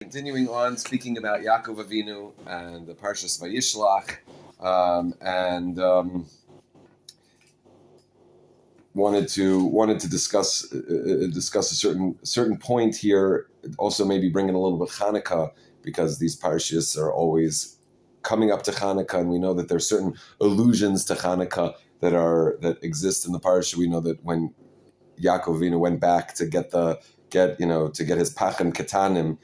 Continuing on, speaking about Yaakov Avinu and the Parshas Vayishlach, wanted to discuss a certain point here. Also, maybe bring in a little bit Hanukkah, because these parshas are always coming up to Hanukkah, and we know that there are certain allusions to Hanukkah that exist in the parsha. We know that when Yaakov Avinu went back to get his pachim ketanim,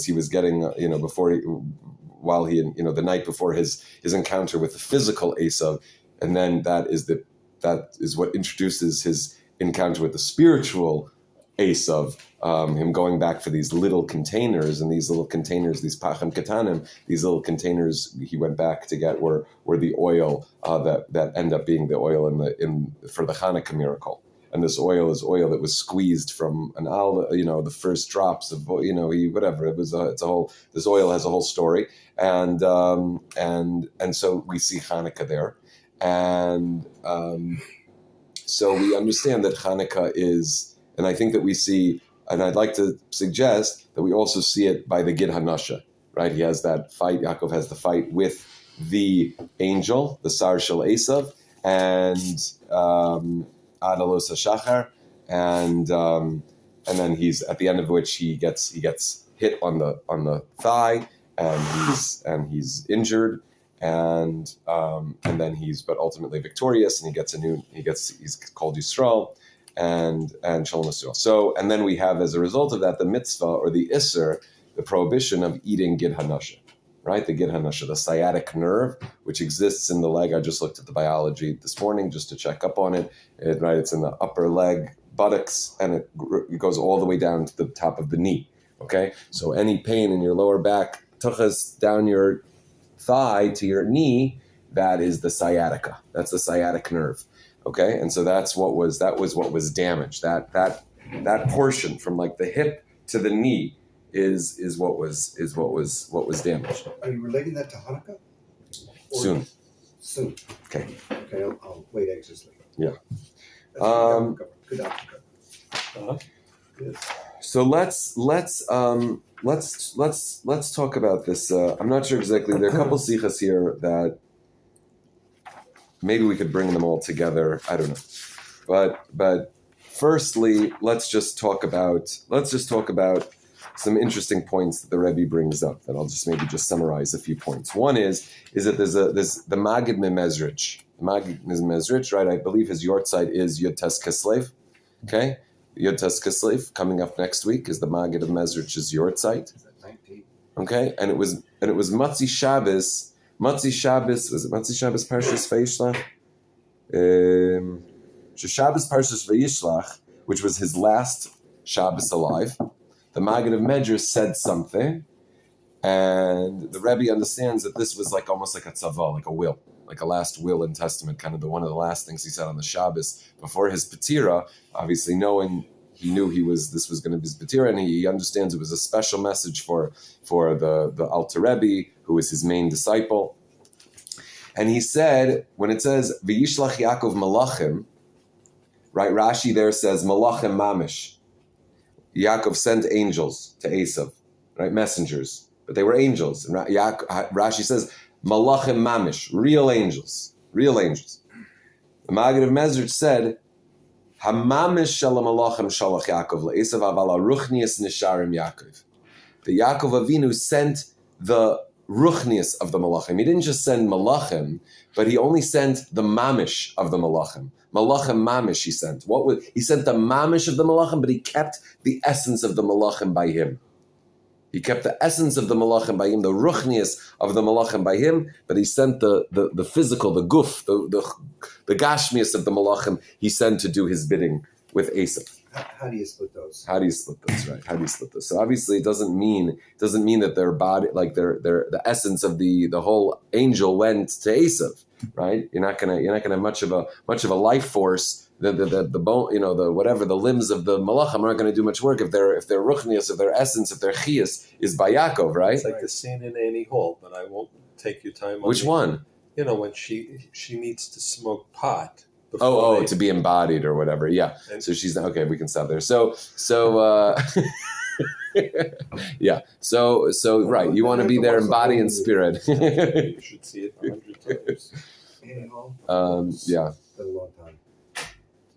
he was getting, the night before his encounter with the physical Esav, and then that is what introduces his encounter with the spiritual Esav, him going back for these little containers, and these little containers, these pachim ketanim, these little containers he went back to get were the oil that end up being the oil for the Hanukkah miracle. And this oil is oil that was squeezed from an olive, the first drops of, this oil has a whole story. And so we see Hanukkah there. And so we understand that Hanukkah is, and I think that we see, and I'd like to suggest that we also see it by the Gid Hanasha, right? He has that fight, Yaakov has the fight with the angel, the Sar Shel Esav, and Adalos HaShachar, and then he's at the end of which he gets hit on the thigh, and he's injured, and then he's ultimately victorious, and he's called Yisrael and Shalom Yisrael. So, and then we have, as a result of that, the mitzvah or the isser, the prohibition of eating Gid Hanasha. Right, the Gid Hanasha, the sciatic nerve, which exists in the leg. I just looked at the biology this morning just to check up on it. It's in the upper leg, buttocks, and it goes all the way down to the top of the knee. Okay, so any pain in your lower back, tuchas down your thigh to your knee, that is the sciatica. That's the sciatic nerve. Okay, and so that was what was damaged. That portion from like the hip to the knee is what was damaged. Are you relating that to Hanukkah? Soon. Okay. I'll wait anxiously. Yeah. Good Africa. Yes. So let's talk about this. I'm not sure exactly. There are a couple sichas here that maybe we could bring them all together. I don't know, but firstly, let's just talk about some interesting points that the Rebbe brings up, that I'll just summarize a few points. One is that there's the Magid Mezrich. The Magid Mezrich, right? I believe his yortzeit is Yud Tes Kislev. Okay? Yud Tes Kislev, coming up next week, is the Magid of Mezrich's yortzeit. Okay? And it was Matzi Shabbos. Was it Matzi Shabbos Parshas Vayishlach? Shabbos Parshas Vayishlach, which was his last Shabbos alive. The Maggid of Medrash said something, and the Rebbe understands that this was almost like a tzava, like a will, like a last will and testament, kind of one of the last things he said on the Shabbos before his Patira, obviously he knew this was going to be his Patira, and he understands it was a special message for the Alter Rebbe, who was his main disciple. And he said, when it says, V'yishlach Yaakov Malachim, right, Rashi there says, Malachim Mamish. Yaakov sent angels to Esav, right? Messengers, but they were angels. And Rashi says, Malachim Mamish, real angels. The Maggid of Mezrich said, Hamamish Shalom Malachim Shalach Yaakov leEsav aval Ruchnius Nisharim Yaakov. The Yaakov Avinu sent the Ruchnius of the Malachim. He didn't just send Malachim, but he only sent the Mamish of the Malachim. Malachim Mamish he sent. He sent the Mamish of the Malachim, but he kept the essence of the Malachim by him. He kept the essence of the Malachim by him, the Ruchnius of the Malachim by him, but he sent the physical, the guf, the Gashmius of the Malachim, he sent to do his bidding with Esav. How do you split those? Right? So obviously, it doesn't mean that their body, like their the essence of the whole angel went to Esav, right? You're not gonna have much of a life force. The bone, the limbs of the malachim are not going to do much work if their ruchnius, if their essence, if their chiyas is by Yaakov, right? It's like the scene in Annie Hall, but I won't take your time on Which one? When she needs to smoke pot. To be embodied or whatever. Yeah. So she's okay. We can stop there. So Yeah. So right. You want to be there in body and spirit. You should see it 100 times. Yeah. It's been a long time.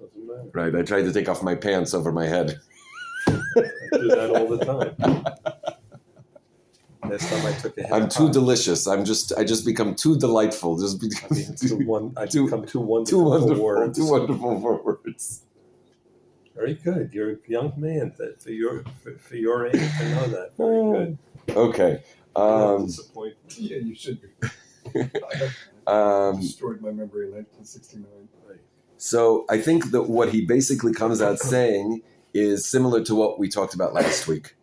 Doesn't matter. Right. I tried to take off my pants over my head. I do that all the time. Last time I took a head I'm of too pot. delicious. I just become too delightful. Just be, I mean, I Too- become too too wonderful, wonderful. for words. Too wonderful for words. Very good. You're a young man that for your age to know that. Very good. Okay. Disappointed. Yeah, you should be. I destroyed my memory in 1969. Right. So I think that what he basically comes out saying is similar to what we talked about last week.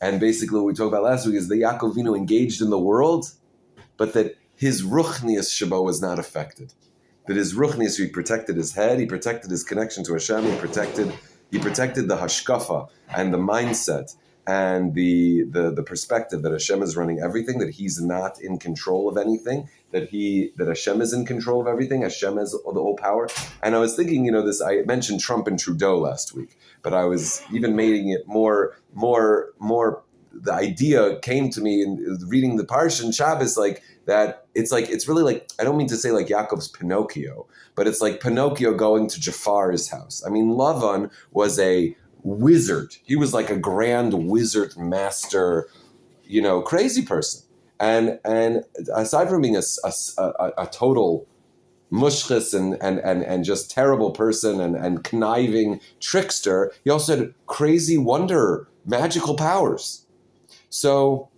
And basically what we talked about last week is that Yaakov Avinu engaged in the world, but that his ruchnius Shabo was not affected. That his ruchnius, he protected his head, he protected his connection to Hashem, he protected the hashkafa and the mindset and the perspective that Hashem is running everything, that he's not in control of anything, that Hashem is in control of everything, Hashem has the whole power. And I was thinking, I mentioned Trump and Trudeau last week, but I was even making it more. The idea came to me in reading the Parsha and Shabbos, it's really like, I don't mean to say like Yaakov's Pinocchio, but it's like Pinocchio going to Jafar's house. I mean, Lavan was a wizard. He was like a grand wizard master, crazy person. And aside from being a total mushchis and just terrible person and conniving trickster, he also had crazy wonder, magical powers. So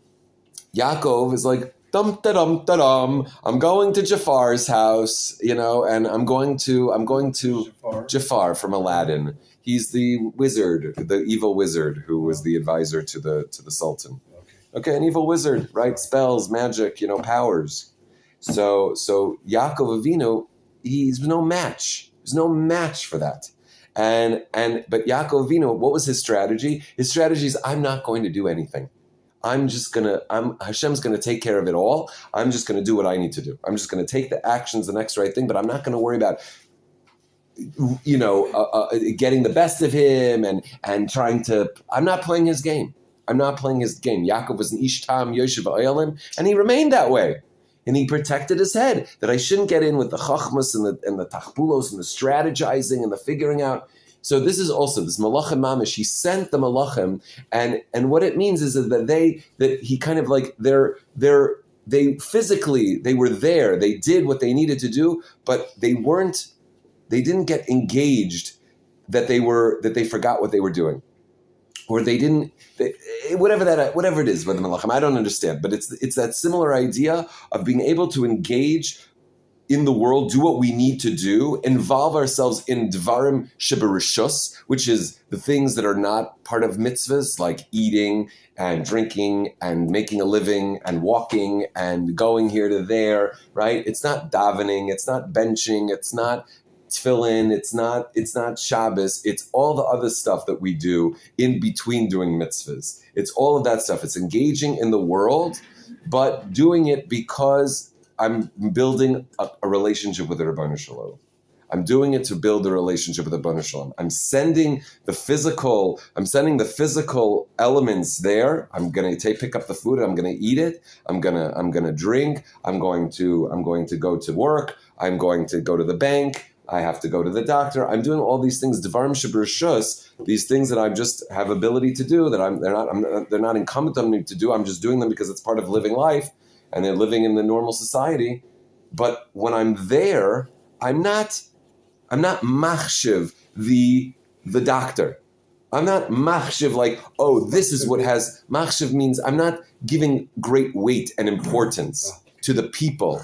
Yaakov is like, dum da dum da dum. I'm going to Jafar's house, and I'm going to Jafar from Aladdin. He's the wizard, the evil wizard who was the advisor to the Sultan. Okay, an evil wizard, right? Spells, magic, powers. So Yaakov Avinu, he's no match. There's no match for that. But Yaakov Avinu, what was his strategy? His strategy is, I'm not going to do anything. Hashem's gonna take care of it all. I'm just gonna do what I need to do. I'm just gonna take the actions, the next right thing, but I'm not gonna worry about getting the best of him and trying to. I'm not playing his game. Yaakov was an Ishtam Yoshev Oyalim, and he remained that way. And he protected his head, that I shouldn't get in with the chachmas and the tachbulos and the strategizing and the figuring out. So this is also this malachim mamish. He sent the malachim, and what it means is that he kind of like they physically they were there. They did what they needed to do, but they didn't get engaged. That they forgot what they were doing, or whatever it is with the malachim. I don't understand, but it's that similar idea of being able to engage in the world, do what we need to do, involve ourselves in dvarim sheberishus, which is the things that are not part of mitzvahs, like eating and drinking and making a living and walking and going here to there, right? It's not davening, it's not benching, it's not tefillin, it's not Shabbos, it's all the other stuff that we do in between doing mitzvahs. It's all of that stuff. It's engaging in the world, but doing it because I'm building a relationship with the Ribono Shel Olam. I'm doing it to build a relationship with the Ribono Shel Olam. I'm sending the physical elements there. I'm going to pick up the food. I'm going to eat it. I'm going to drink. I'm going to go to work. I'm going to go to the bank. I have to go to the doctor. I'm doing all these things, Devarim Sheberishus, these things that I just have ability to do, that they're not incumbent on me to do. I'm just doing them because it's part of living life. And they're living in the normal society. But when I'm there, I'm not machshiv the doctor. I'm not machshiv like, this is what has, machshiv means I'm not giving great weight and importance to the people,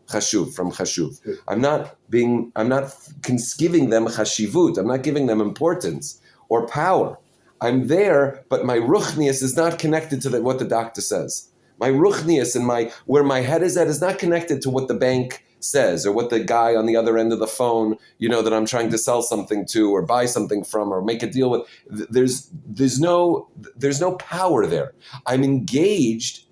chashuv, from chashuv. I'm not giving them chashivut. I'm not giving them importance or power. I'm there, but my ruchnius is not connected to what the doctor says. My ruchnius and where my head is at is not connected to what the bank says or what the guy on the other end of the phone, that I'm trying to sell something to or buy something from or make a deal with. There's no power there. I'm engaged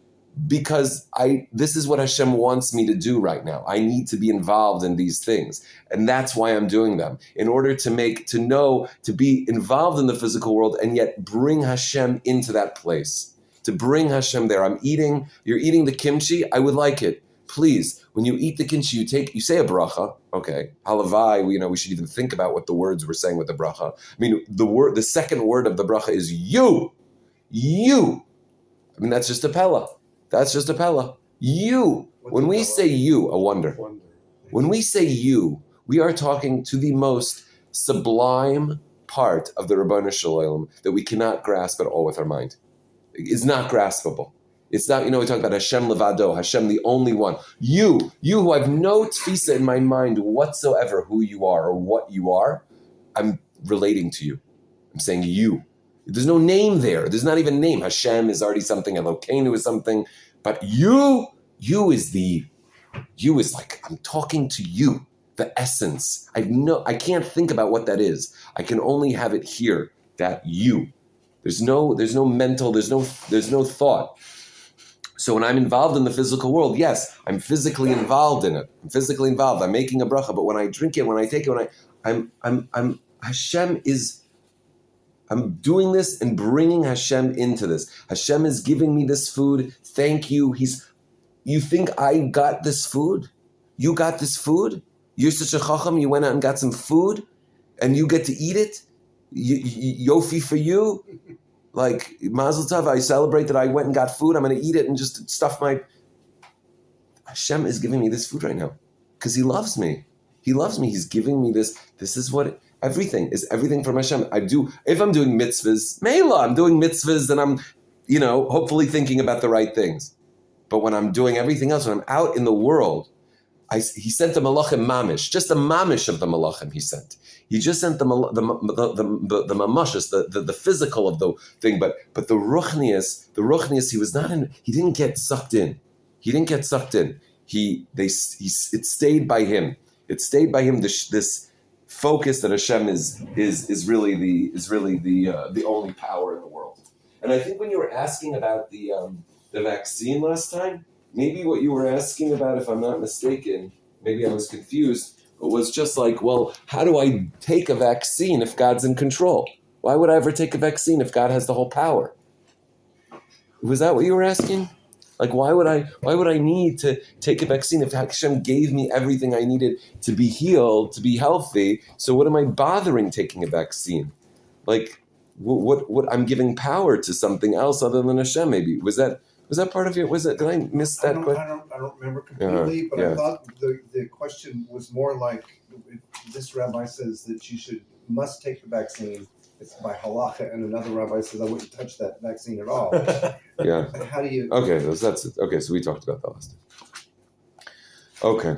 because this is what Hashem wants me to do right now. I need to be involved in these things. And that's why I'm doing them. In order to be involved in the physical world and yet bring Hashem into that place. To bring Hashem there. You're eating the kimchi, I would like it. Please, when you eat the kimchi, you say a bracha. Okay, halavai. We should even think about what the words we're saying with the bracha. I mean, the second word of the bracha is you. You. I mean, that's just a pella. That's just a pella. You. When we say you, a wonder. When we say you, we are talking to the most sublime part of the Rabbanu Shalom that we cannot grasp at all with our mind. It's not graspable. It's not, we talk about Hashem levado, Hashem the only one. You who have no tfisa in my mind whatsoever who you are or what you are, I'm relating to you. I'm saying you. There's no name there. There's not even a name. Hashem is already something, Elokeinu is something, but you is like, I'm talking to you, the essence. I can't think about what that is. I can only have it here, that you. There's no mental, there's no thought. So when I'm involved in the physical world, yes, I'm physically involved in it. I'm physically involved. I'm making a bracha, but when I drink it, when I take it, I'm doing this and bringing Hashem into this. Hashem is giving me this food. Thank you. You think I got this food? You got this food? You're such a chacham. You went out and got some food, and you get to eat it. Yofi for you. Like, Mazel Tov, I celebrate that I went and got food. I'm going to eat it and just stuff my... Hashem is giving me this food right now because He loves me. He loves me. He's giving me this. This is what... Everything is everything from Hashem. If I'm doing mitzvahs, Mela, I'm doing mitzvahs and I'm, hopefully thinking about the right things. But when I'm doing everything else, when I'm out in the world, He sent the malachim mamish, just the mamish of the malachim He sent. He just sent the mamashas, the physical of the thing, but the ruchnius, He was not in. He didn't get sucked in. It stayed by Him. It stayed by Him. This focus that Hashem is really the only power in the world. And I think when you were asking about the vaccine last time, maybe what you were asking about, if I'm not mistaken, maybe I was confused. It was just like, well, how do I take a vaccine if God's in control? Why would I ever take a vaccine if God has the whole power? Was that what you were asking? Like, why would I need to take a vaccine if Hashem gave me everything I needed to be healed, to be healthy? So what am I bothering taking a vaccine? Like, what I'm giving power to something else other than Hashem? Maybe was that part of it? Did I miss that question? I don't remember completely, but I thought the question was more like, this rabbi says that you must take the vaccine. It's by halacha, and another rabbi says I wouldn't touch that vaccine at all. Yeah. How do you? Okay, that's it. Okay, so we talked about that last time. Okay.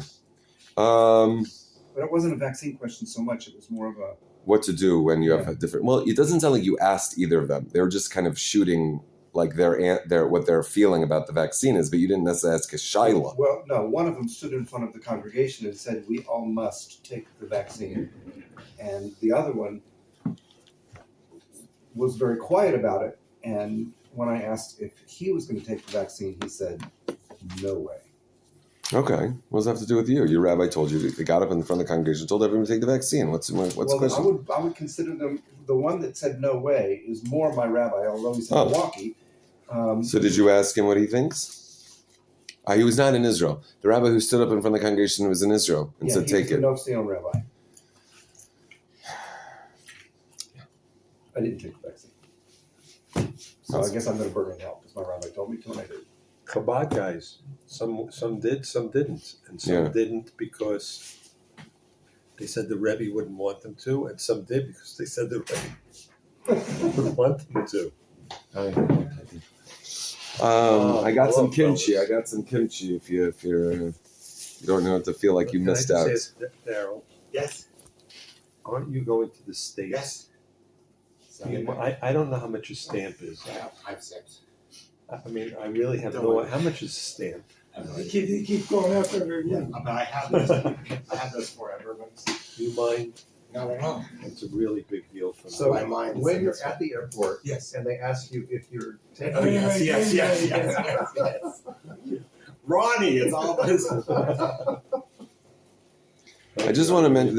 But it wasn't a vaccine question so much. It was more of a what to do when you have a different. Well, it doesn't sound like you asked either of them. They were just kind of shooting like their what their feeling about the vaccine is, but you didn't necessarily ask a shaila. Well, no. One of them stood in front of the congregation and said, "We all must take the vaccine," and the other one was very quiet about it. And when I asked if he was going to take the vaccine, he said, "No way." Okay, what does that have to do with you? Your rabbi told you. They got up in front of the congregation, told everyone to take the vaccine. What's the question? I would consider them. The one that said no way is more my rabbi, although he's in Milwaukee. So did you ask him what he thinks? He was not in Israel. The rabbi who stood up in front of the congregation was in Israel and said, "Take it." No, Sion rabbi. I didn't take the vaccine, so I guess I'm going to burn in hell because my rabbi told me to, and I did. Chabad guys, some did, some didn't, and some didn't because they said the Rebbe wouldn't want them to, and some did because they said the Rebbe wouldn't want them to. I got some kimchi. If you don't know what to feel like you missed out. Daryl. Yes. Aren't you going to the States? Yes. I don't know how much a stamp is. I have 5 cents. I mean, I really have no idea. How much is a stamp? They keep going after me again. But I have those. I have those forever. Do you mind? No, I don't. It's a really big deal for me. So My mind when is- you're at the airport, Yes. and they ask you if you're taking, Oh, yes. Ronnie, it's all about his. I just want to mention,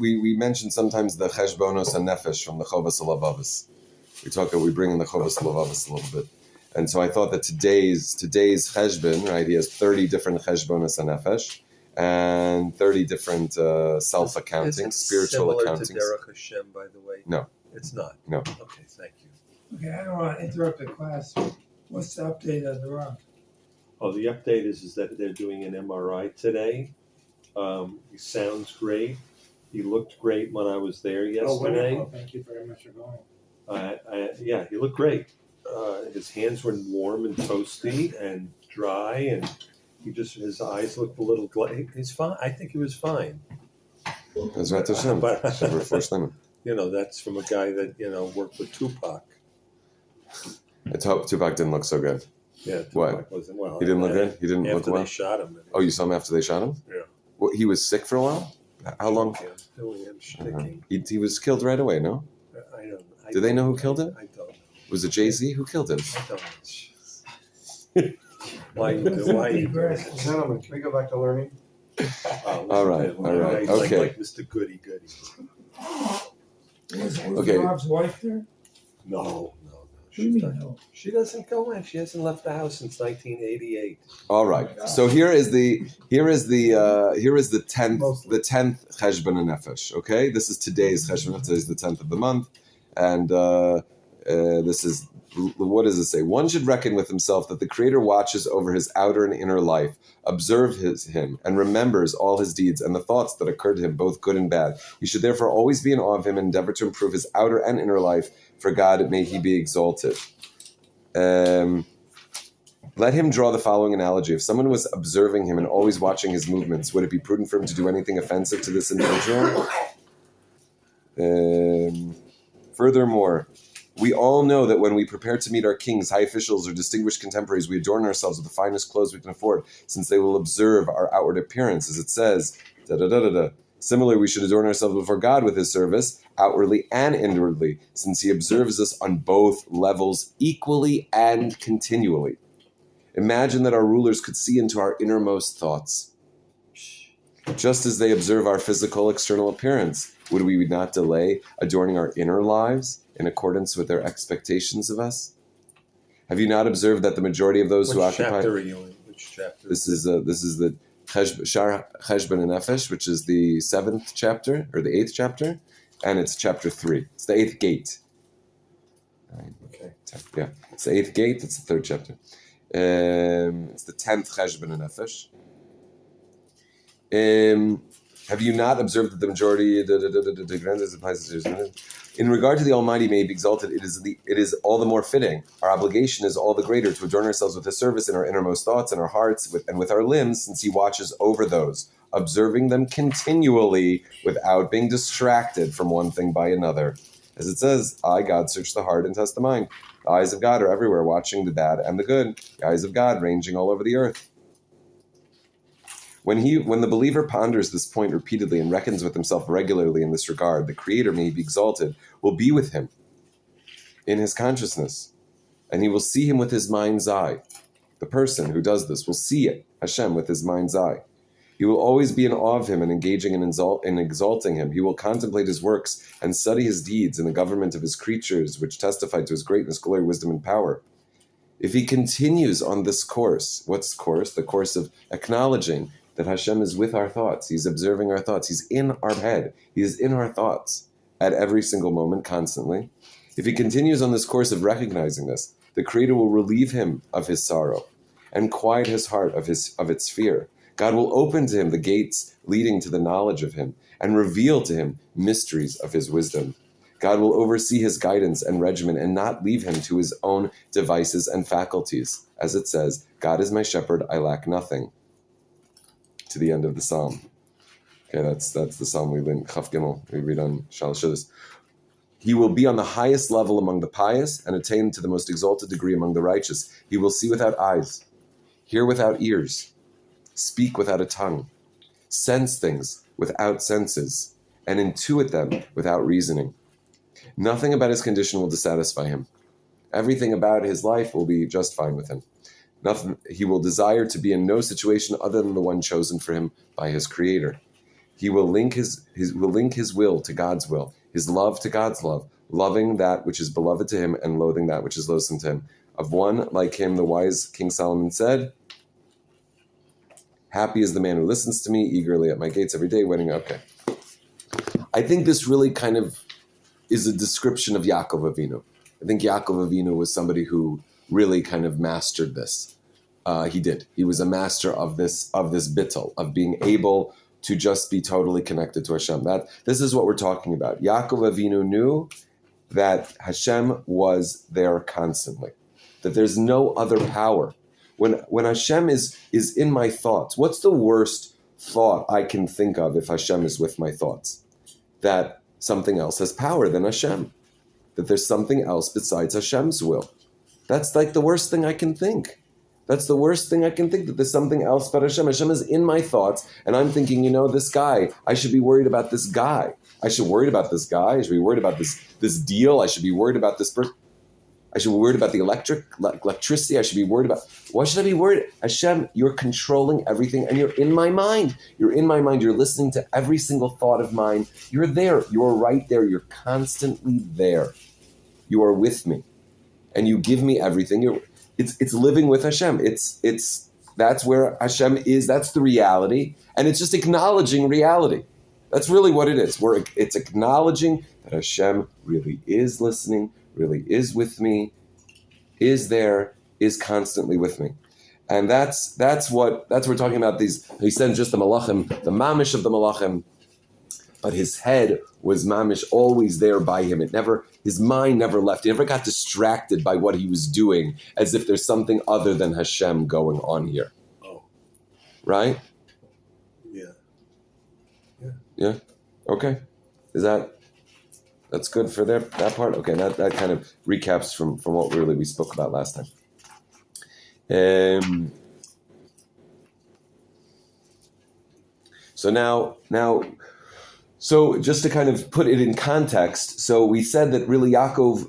we mentioned sometimes the cheshbonos and nefesh from the Chovas Halevavos. We bring in the Chovas Halevavos a little bit. And so I thought that today's cheshbon, right, he has 30 different cheshbonos and nefesh, and 30 different self-accounting, spiritual accounting. Is it similar to Derech Hashem, by the way? No. It's not? No. Okay, thank you. Okay, I don't want to interrupt the class. What's the update on the rock? Oh, the update is that they're doing an MRI today. He sounds great. He looked great when I was there yesterday. wonderful. Thank you very much for going. Yeah, he looked great. His hands were warm and toasty and dry, and his eyes looked a little he's fine. I think he was fine. Bezrat Hashem. But that's from a guy that worked with Tupac. I hope Tupac didn't look so good. Yeah, Tupac What? wasn't well. He didn't look good? He didn't look After well? they shot him. Oh, you saw him after they shot him? Yeah. Well, he was sick for a while? How long? Doing him shaking. He was killed right away, no? I don't. Do they know who killed him? I don't know. Was it Jay-Z? Who killed him? I don't know. Why you do Gentlemen, can we go back to learning? All right, okay. Like Mr. Goody Goody. Was Okay. Rob's wife there? No. What do you mean, no? She doesn't go in. She hasn't left the house since 1988. All right. So here is the 10th cheshbon nefesh. Okay, this is today's cheshbon. Today is the 10th of the month, and this is, what does it say? One should reckon with himself that the Creator watches over his outer and inner life, observes him, and remembers all his deeds and the thoughts that occur to him, both good and bad. He should therefore always be in awe of him and endeavor to improve his outer and inner life. For God, may he be exalted. Let him draw the following analogy. If someone was observing him and always watching his movements, would it be prudent for him to do anything offensive to this individual? Furthermore, we all know that when we prepare to meet our kings, high officials, or distinguished contemporaries, we adorn ourselves with the finest clothes we can afford, since they will observe our outward appearance, as it says, da-da-da-da-da. Similarly, we should adorn ourselves before God with his service, outwardly and inwardly, since he observes us on both levels equally and continually. Imagine that our rulers could see into our innermost thoughts. Just as they observe our physical external appearance, would we not delay adorning our inner lives in accordance with their expectations of us? Have you not observed that the majority of those who occupy... Which chapter are you in? Which chapter? This is the Shar Cheshbon Nefesh, which is the 7th chapter, or the 8th chapter, and it's chapter 3. It's the 8th gate. Right. Okay. Yeah, it's the 8th gate, it's the 3rd chapter. It's the 10th Cheshbon Nefesh. Have you not observed that the majority... In regard to the Almighty, may he be exalted, it is all the more fitting. Our obligation is all the greater to adorn ourselves with his service in our innermost thoughts and our hearts and with our limbs, since he watches over those, observing them continually without being distracted from one thing by another. As it says, I, God, search the heart and test the mind. The eyes of God are everywhere, watching the bad and the good. The eyes of God ranging all over the earth. When the believer ponders this point repeatedly and reckons with himself regularly in this regard, the Creator, may he be exalted, will be with him in his consciousness, and he will see him with his mind's eye. The person who does this will see it, Hashem, with his mind's eye. He will always be in awe of him and engaging in exalting him. He will contemplate his works and study his deeds in the government of his creatures, which testify to his greatness, glory, wisdom, and power. If he continues on this course, what's course? The course of acknowledging that Hashem is with our thoughts. He's observing our thoughts. He's in our head. He is in our thoughts at every single moment, constantly. If he continues on this course of recognizing this, the Creator will relieve him of his sorrow and quiet his heart of its fear. God will open to him the gates leading to the knowledge of him and reveal to him mysteries of his wisdom. God will oversee his guidance and regimen and not leave him to his own devices and faculties. As it says, God is my shepherd, I lack nothing. To the end of the psalm. Okay, that's the psalm we read, Chaf Gimel, we read on Shalosh Shudas. He will be on the highest level among the pious and attain to the most exalted degree among the righteous. He will see without eyes, hear without ears, speak without a tongue, sense things without senses, and intuit them without reasoning. Nothing about his condition will dissatisfy him. Everything about his life will be just fine with him. Nothing. He will desire to be in no situation other than the one chosen for him by his Creator. He will link his will to God's will, his love to God's love, loving that which is beloved to him and loathing that which is loathsome to him. Of one like him, the wise King Solomon said, "Happy is the man who listens to me eagerly at my gates every day, waiting." Okay. I think this really kind of is a description of Yaakov Avinu. I think Yaakov Avinu was somebody who really kind of mastered this. He did. He was a master of this bittul, of being able to just be totally connected to Hashem. This is what we're talking about. Yaakov Avinu knew that Hashem was there constantly, that there's no other power. When Hashem is in my thoughts, what's the worst thought I can think of if Hashem is with my thoughts? That something else has power than Hashem, that there's something else besides Hashem's will. That's like the worst thing I can think. That's the worst thing I can think, that there's something else but Hashem. Hashem is in my thoughts, and I'm thinking, this guy, I should be worried about this guy. I should be worried about this guy. I should be worried about this deal. I should be worried about this person. I should be worried about the electricity. I should be worried about... Why should I be worried? Hashem, you're controlling everything, and you're in my mind. You're in my mind. You're listening to every single thought of mine. You're there. You're right there. You're constantly there. You are with me, and you give me everything. It's living with Hashem. That's where Hashem is. That's the reality, and it's just acknowledging reality. That's really what it is. It's acknowledging that Hashem really is listening, really is with me, is there, is constantly with me, and that's what we're talking about. He said just the malachim, the mamish of the malachim, but his head was mamish, always there by him. His mind never left. He never got distracted by what he was doing, as if there's something other than Hashem going on here. Oh, right? Yeah. Okay. That's good for that part? Okay, that kind of recaps from what really we spoke about last time. So just to kind of put it in context, so we said that really Yaakov,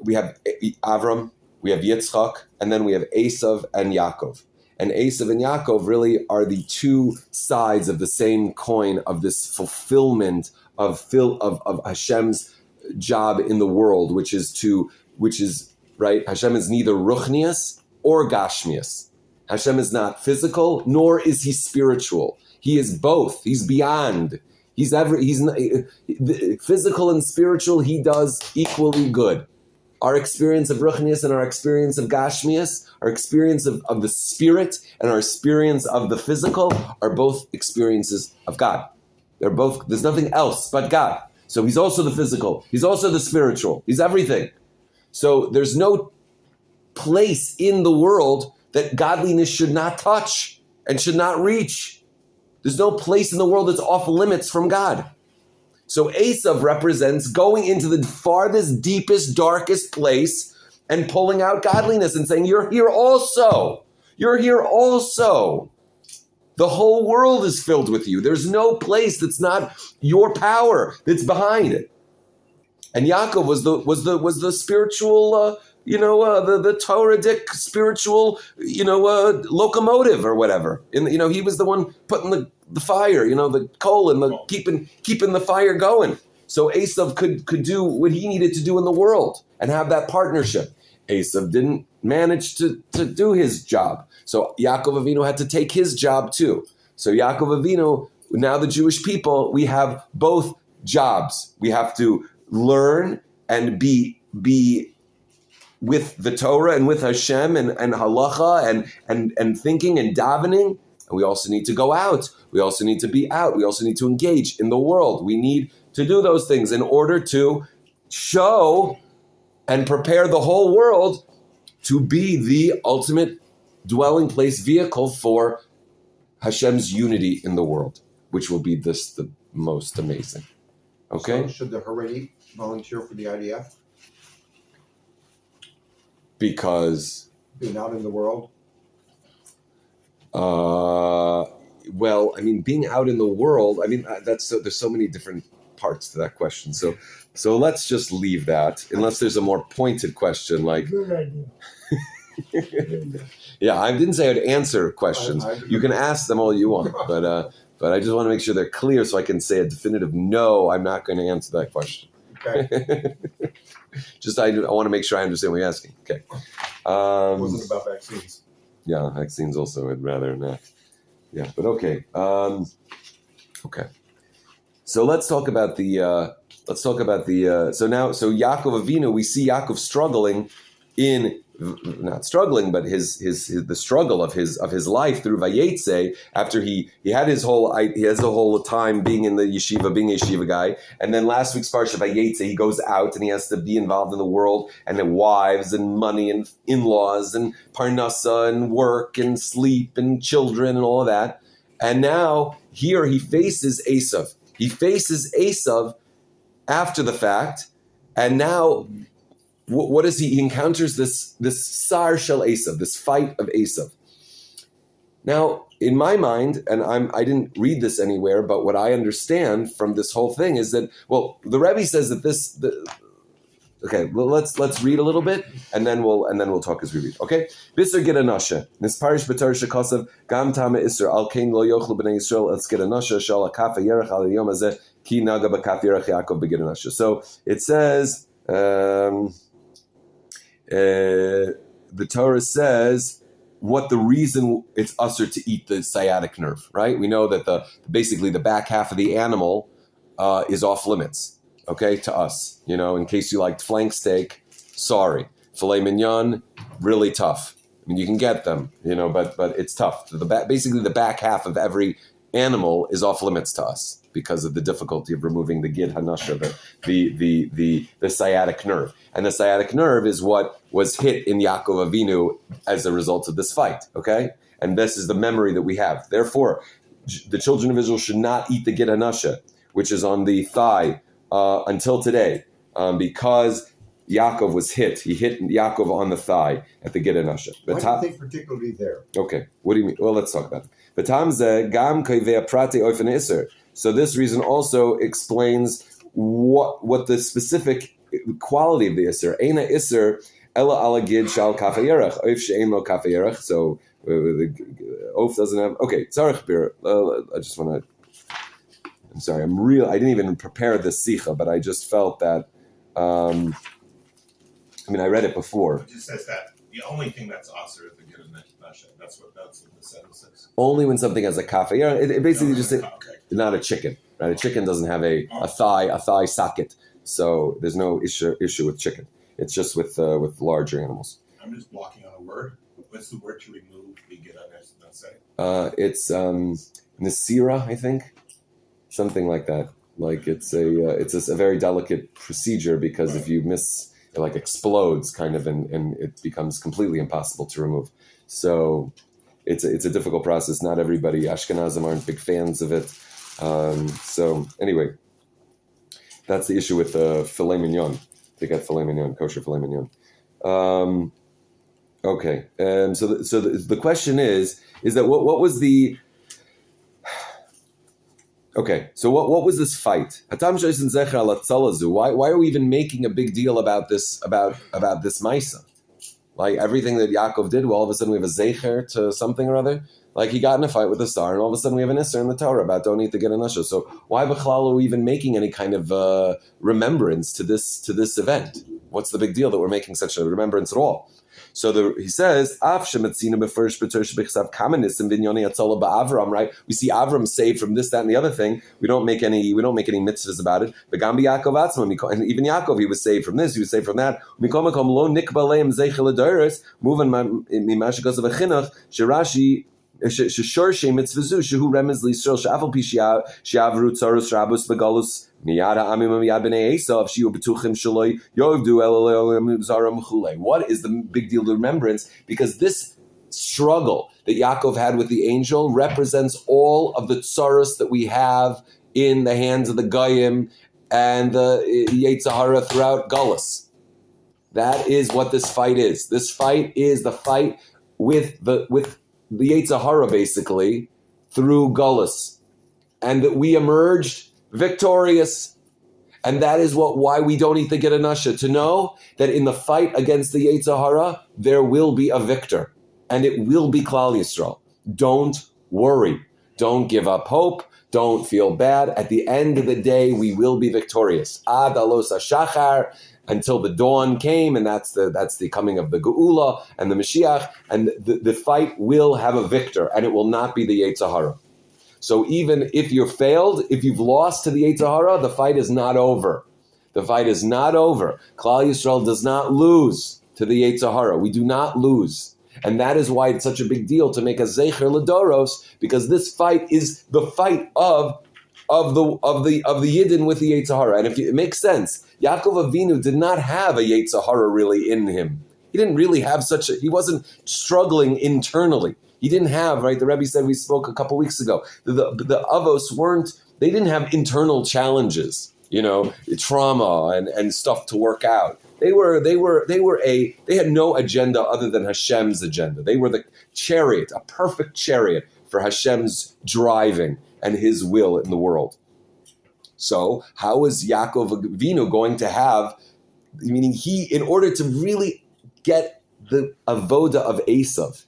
we have Avram, we have Yitzchak, and then we have Esav and Yaakov. And Esav and Yaakov really are the two sides of the same coin of this fulfillment of Hashem's job in the world, which is right. Hashem is neither ruchnius or gashmius. Hashem is not physical, nor is he spiritual. He is both. He's beyond. He's physical and spiritual. He does equally good. Our experience of ruchnius and our experience of gashmius, our experience of the spirit and our experience of the physical are both experiences of God. They're both, there's nothing else but God. So he's also the physical. He's also the spiritual. He's everything. So there's no place in the world that godliness should not touch and should not reach. There's no place in the world that's off limits from God. So Esav represents going into the farthest, deepest, darkest place and pulling out godliness and saying, you're here also. You're here also. The whole world is filled with you. There's no place that's not your power that's behind it. And Yaakov was the spiritual, the Torah-dic spiritual, locomotive or whatever. And he was the one putting the fire, the coal and keeping the fire going. So Esav could do what he needed to do in the world and have that partnership. Esav didn't manage to do his job. So Yaakov Avinu had to take his job too. So Yaakov Avinu, now the Jewish people, we have both jobs. We have to learn and be with the Torah and with Hashem and halacha and thinking and davening. And we also need to go out. We also need to be out. We also need to engage in the world. We need to do those things in order to show and prepare the whole world to be the ultimate dwelling place vehicle for Hashem's unity in the world, which will be the most amazing. Okay? So should the Haredi volunteer for the IDF? Because being out in the world? Being out in the world, there's so many different parts to that question. So let's just leave that, unless there's a more pointed question like... Good idea. Yeah, I didn't say I'd answer questions. You can ask them all you want, but I just want to make sure they're clear so I can say a definitive no, I'm not going to answer that question. Okay. Just I want to make sure I understand what you're asking. Okay. It wasn't about vaccines. Yeah, vaccines also I'd rather not. Yeah, but okay. Okay. So let's talk about the so Yaakov Avinu, we see Yaakov struggling not struggling, but his the struggle of his life through Vayetze after he has the whole time being in the yeshiva, being a yeshiva guy, and then last week's parsha Vayetze he goes out and he has to be involved in the world and then wives and money and in-laws and parnasa and work and sleep and children and all of that, and now here he faces Esav. He faces Esav after the fact, and now. What is he? He encounters this sar shel Esav, this fight of Esav. Now, in my mind, and I didn't read this anywhere, but what I understand from this whole thing is that, well, the Rebbe says that okay, well, let's read a little bit, and then we'll talk as we read. Okay, Biser get anasha. This parish b'tar shekasav gam tama iser al kain lo yochlu b'nei Yisrael. Let's get anasha shal akafa yerach al yom hazeh ki naga b'kaf yerach Yaakov b'get anasha. So it says. The Torah says what the reason it's usher to eat the sciatic nerve, right? We know that basically the back half of the animal is off limits, okay, to us. You know, in case you liked flank steak, sorry. Filet mignon, really tough. I mean, you can get them, you know, but it's tough. Basically the back half of every animal is off limits to us because of the difficulty of removing the gid hanasha, the sciatic nerve. And the sciatic nerve is what was hit in Yaakov Avinu as a result of this fight, okay? And this is the memory that we have. Therefore, the children of Israel should not eat the gid hanasha, which is on the thigh, until today, because Yaakov was hit. He hit Yaakov on the thigh at the gid hanasha. Why do you think particularly there? Okay, what do you mean? Well, let's talk about it. So this reason also explains what the specific quality of the Isser. Eina Isser ela ala gid shal kafayerach. Oif she'ein lo kafayerach. So the oaf doesn't have. Okay, tzarich bir. I just want to. I'm sorry. I didn't even prepare this sicha, but I just felt that. I mean, I read it before. It just says that the only thing that's aser is the gid hanasha. That's what the sentence says. Only when something has a kafayerach. It basically just okay. Not a chicken, right? A chicken doesn't have a thigh socket. So there's no issue with chicken. It's just with larger animals. I'm just blocking on a word. What's the word to remove the gid hanasha? It's Nasira, I think, something like that. Like it's a very delicate procedure because if you miss, it like explodes kind of, and it becomes completely impossible to remove. So it's a difficult process. Not everybody, Ashkenazim aren't big fans of it. So anyway. That's the issue with filet mignon. They got filet mignon, kosher filet mignon. Okay, so the question is that what was the? Okay, so what was this fight? Why are we even making a big deal about this Maisa? Like everything that Yaakov did, well, all of a sudden we have a zecher to something or other. Like he got in a fight with the star, and all of a sudden we have an isser in the Torah about don't eat the gid hanasha. So why b'chlal are we even making any kind of remembrance to this event? What's the big deal that we're making such a remembrance at all? So he says, Af shematzina b'firsh b'tersh b'chsav kamanis and vinyoni atzola ba'avram. Right? We see Avram saved from this, that, and the other thing. We don't make any mitzvahs about it. But Gambi Yaakov atzma, and even Yaakov, he was saved from this. He was saved from that. Mikom makom lo nikba leim zeichel adoros. Moving mimashikos of a chinuch shirashi. Sheshorshei mitzvazu shehu remez li'Yisrael she'afal pi she'avru tzaros rabus begalus miyad ha'amim miyad b'nei Esav she'u betuchim sheloi yovdu elolei zara mechulei. What is the big deal to remembrance? Because this struggle that Yaakov had with the angel represents all of the tzaros that we have in the hands of the Goyim and the Yetzer Hara throughout Galus. That is what this fight is. This fight is the fight with the Yetzer Hara basically through Galus, and that we emerged victorious. And that is why we don't eat the Gid Nasha, to know that in the fight against the Yetzer Hara, there will be a victor. And it will be Klal Yisrael. Don't worry. Don't give up hope. Don't feel bad. At the end of the day, we will be victorious. Ad alos hashachar, until the dawn came, and that's the coming of the Geula and the Mashiach, and the fight will have a victor, and it will not be the Yetzer Hara. So even if you're failed, if you've lost to the Yetzer Hara, the fight is not over. The fight is not over. Klal Yisrael does not lose to the Yetzer Hara. We do not lose. And that is why it's such a big deal to make a Zecher L'Doros, because this fight is the fight of the Yidden with the Yetzer Hara. And it makes sense. Yaakov Avinu did not have a Yetzer Hara really in him. He didn't really have he wasn't struggling internally. He didn't have, right? The Rebbe said, we spoke a couple weeks ago, the Avos they didn't have internal challenges, trauma and stuff to work out. They had no agenda other than Hashem's agenda. They were the chariot, a perfect chariot for Hashem's driving and his will in the world. So how is Yaakov Avinu going to have, meaning in order to really get the avoda of Esav,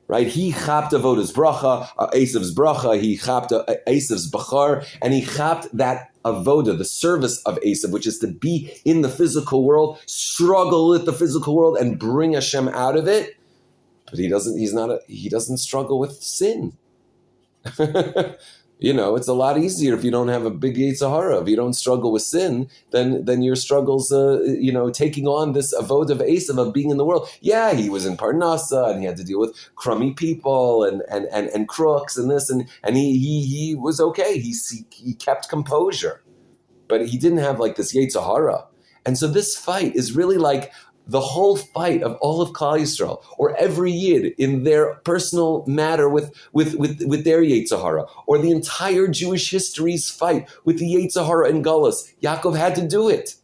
right? He chapped avoda's bracha, Esav's bracha, he chapped Esav's bachar, and he chapped that avoda, the service of Esav, which is to be in the physical world, struggle with the physical world, and bring Hashem out of it. But he doesn't struggle with sin. It's a lot easier if you don't have a big Yetzer Hara. If you don't struggle with sin, then your struggles, taking on this avod of Esav of being in the world. Yeah, he was in Parnasa and he had to deal with crummy people and crooks and this and he was okay. He kept composure, but he didn't have like this Yetzer Hara. And so this fight is really like the whole fight of all of Klal Yisrael, or every Yid in their personal matter with their Yetzer Hara, or the entire Jewish history's fight with the Yetzer Hara and Galus. Yaakov had to do it.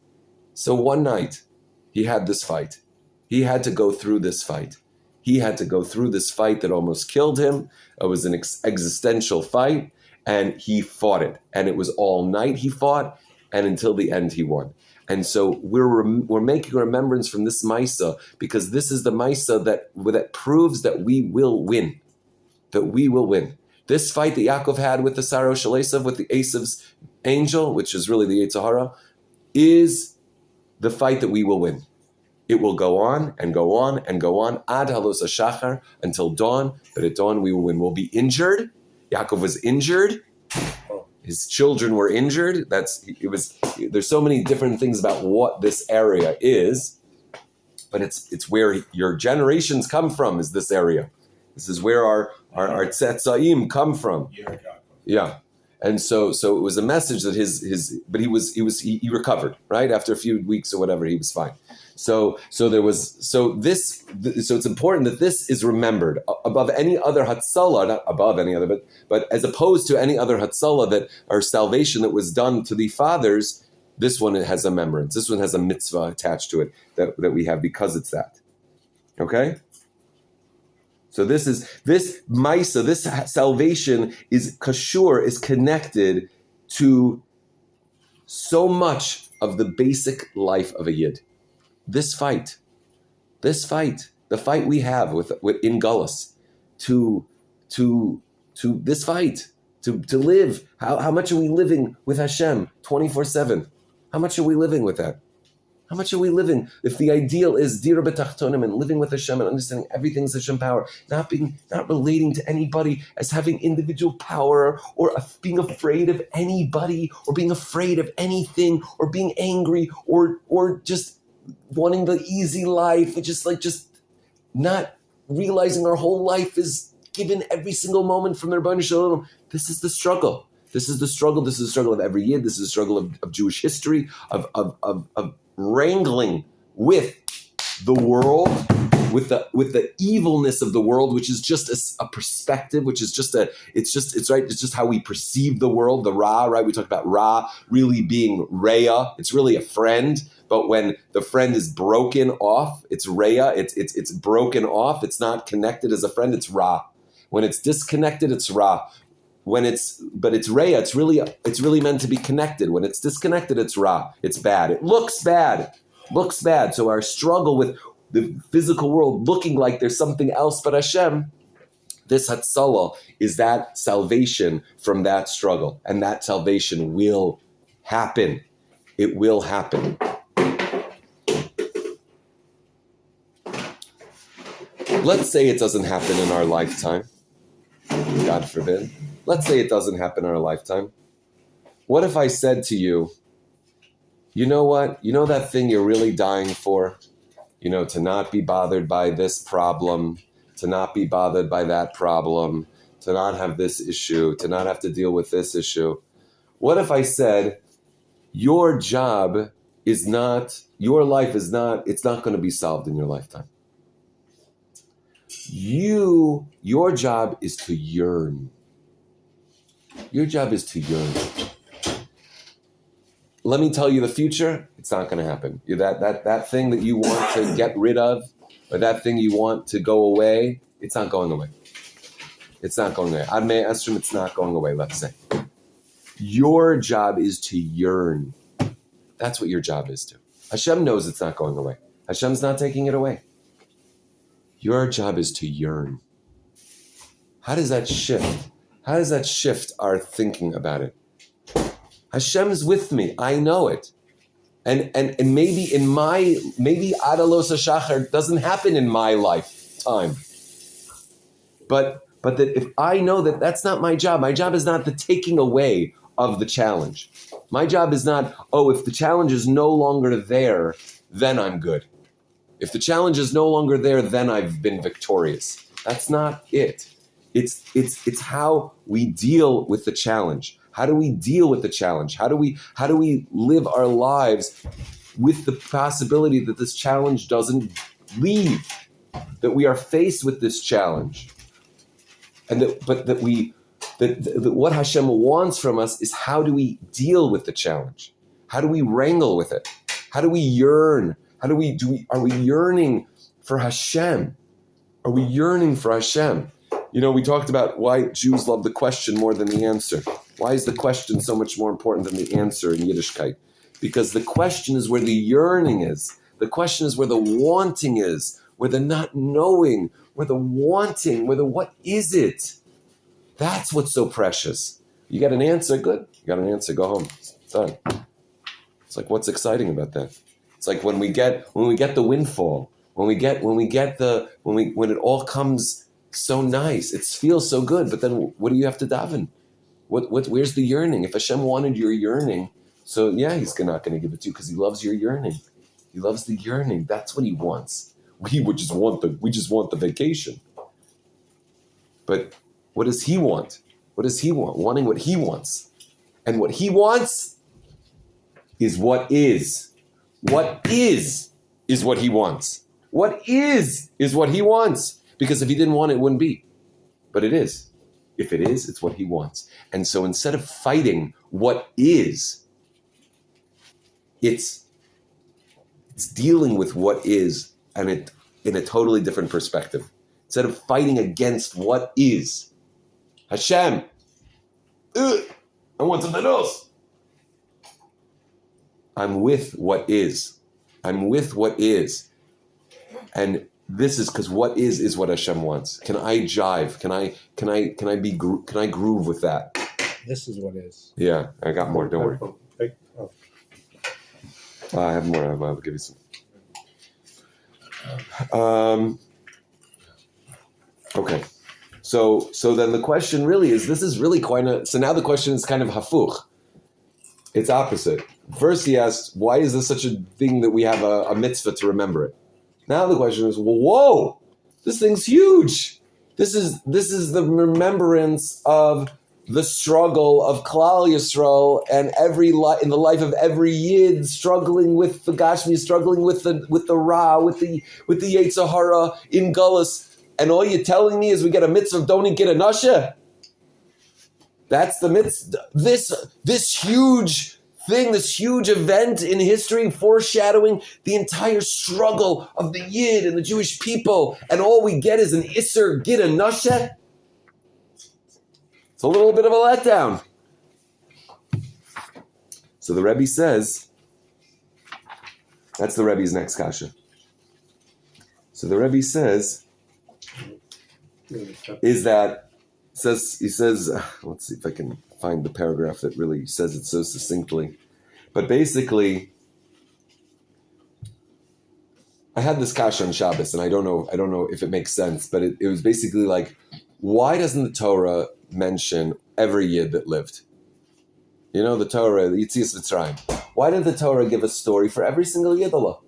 So one night, he had this fight. He had to go through this fight. He had to go through this fight that almost killed him. It was an existential fight, and he fought it. And it was all night he fought, and until the end he won. And so we're making a remembrance from this Maisa, because this is the Maisa that proves that we will win. That we will win. This fight that Yaakov had with the Saro Shel Esav, with the Esav's angel, which is really the Yetzer Hara, is the fight that we will win. It will go on and go on and go on, ad halos hashachar, until dawn. But at dawn we will win. We'll be injured. Yaakov was injured. His children were injured. There's so many different things about what this area is, but it's where your generations come from, is this area. This is where our tzetzaim come from. Yeah. And so it was a message that but he recovered, right? After a few weeks or whatever, he was fine. So it's important that this is remembered above any other Hatzalah, not above any other, but as opposed to any other Hatzalah that or salvation that was done to the fathers, this one has a remembrance. This one has a mitzvah attached to it that we have because it's that. Okay? So this Maisa, this salvation is connected to so much of the basic life of a Yid. This fight, the fight we have with in Gullus, to this fight, to live. How much are we living with Hashem 24/7? How much are we living with that? How much are we living? If the ideal is dira b'tachtonim and living with Hashem and understanding everything's Hashem power, not relating to anybody as having individual power or being afraid of anybody or being afraid of anything or being angry or just wanting the easy life, just not realizing our whole life is given every single moment from the Rebbeinu Shalom. This is the struggle. This is the struggle. This is the struggle of every Yid. This is the struggle of Jewish history, of wrangling with the world, with the evilness of the world, which is just a perspective, which is it's just how we perceive the world, the Ra, right? We talk about Ra really being Reya. It's really a friend, but when the friend is broken off, it's Reya. It's broken off. It's not connected as a friend. It's Ra. When it's disconnected, it's Ra. but it's Reya, it's really meant to be connected. When it's disconnected, it's Ra. It's bad. It looks bad. So our struggle with the physical world looking like there's something else but Hashem, this Hatzalah is that salvation from that struggle. And that salvation will happen. It will happen. Let's say it doesn't happen in our lifetime. God forbid. Let's say it doesn't happen in our lifetime. What if I said to you, you know what? You know that thing you're really dying for? You know, to not be bothered by this problem, to not be bothered by that problem, to not have this issue, to not have to deal with this issue. What if I said, your job is not, your life is not, it's not going to be solved in your lifetime. Your job is to yearn. Your job is to yearn. Let me tell you the future, it's not going to happen. That thing that you want to get rid of, or that thing you want to go away, it's not going away. It's not going away. Admei Esrim, it's not going away, let's say. Your job is to yearn. That's what your job is to. Hashem knows it's not going away. Hashem's not taking it away. Your job is to yearn. How does that shift? How does that shift our thinking about it? Hashem is with me. I know it. And maybe Adalos HaShachar doesn't happen in my lifetime. But that if I know that that's not my job is not the taking away of the challenge. My job is not, if the challenge is no longer there, then I'm good. If the challenge is no longer there, then I've been victorious. That's not it. It's how we deal with the challenge. How do we deal with the challenge? How do we live our lives with the possibility that this challenge doesn't leave, that we are faced with this challenge, and that what Hashem wants from us is how do we deal with the challenge? How do we wrangle with it? How do we yearn? Are we yearning for Hashem? Are we yearning for Hashem? You know, we talked about why Jews love the question more than the answer. Why is the question so much more important than the answer in Yiddishkeit? Because the question is where the yearning is. The question is where the wanting is, where the not knowing, where the wanting, where the what is it? That's what's so precious. You got an answer, good. You got an answer, go home. It's done. It's like, what's exciting about that? It's like when we get the windfall, when it all comes so nice, it feels so good. But then, what do you have to daven? Where's the yearning? If Hashem wanted your yearning, so yeah, He's not going to give it to you because He loves your yearning. He loves the yearning. That's what He wants. We just want the vacation. But what does He want? What does He want? Wanting what He wants, and what He wants is what is. What is what He wants. What is what He wants. Because if He didn't want it, it wouldn't be. But it is. If it is, it's what He wants. And so instead of fighting what is, it's dealing with what is, and it in a totally different perspective. Instead of fighting against what is, Hashem, I want something else. I'm with what is. I'm with what is. And this is because what is what Hashem wants. Can I jive? Can I groove with that? This is what is. Yeah, I got more. Don't worry. I have more. I'll give you some. Okay. So then the question really is, this is really so now the question is kind of hafuch. It's opposite. First he asked, why is this such a thing that we have a mitzvah to remember it? Now the question is, well, whoa, this thing's huge. This is the remembrance of the struggle of Klal Yisrael and in the life of every Yid, struggling with the Gashmi, struggling with the Ra, with the Yetzer Hara in Gullus. And all you're telling me is we get a mitzvah of don't get a nasha? That's the mitzvah. This huge thing, this huge event in history foreshadowing the entire struggle of the Yid and the Jewish people, and all we get is an Isser Gid a Nasha? It's a little bit of a letdown. So the Rebbe says, that's the Rebbe's next kasha. So the Rebbe says, he says, let's see if I can find the paragraph that really says it so succinctly. But basically, I had this kasha on Shabbos, and I don't know if it makes sense, but it was basically like, why doesn't the Torah mention every Yid that lived? You know, the Torah, the Yetzias Mitzrayim. Why did the Torah give a story for every single Yidala?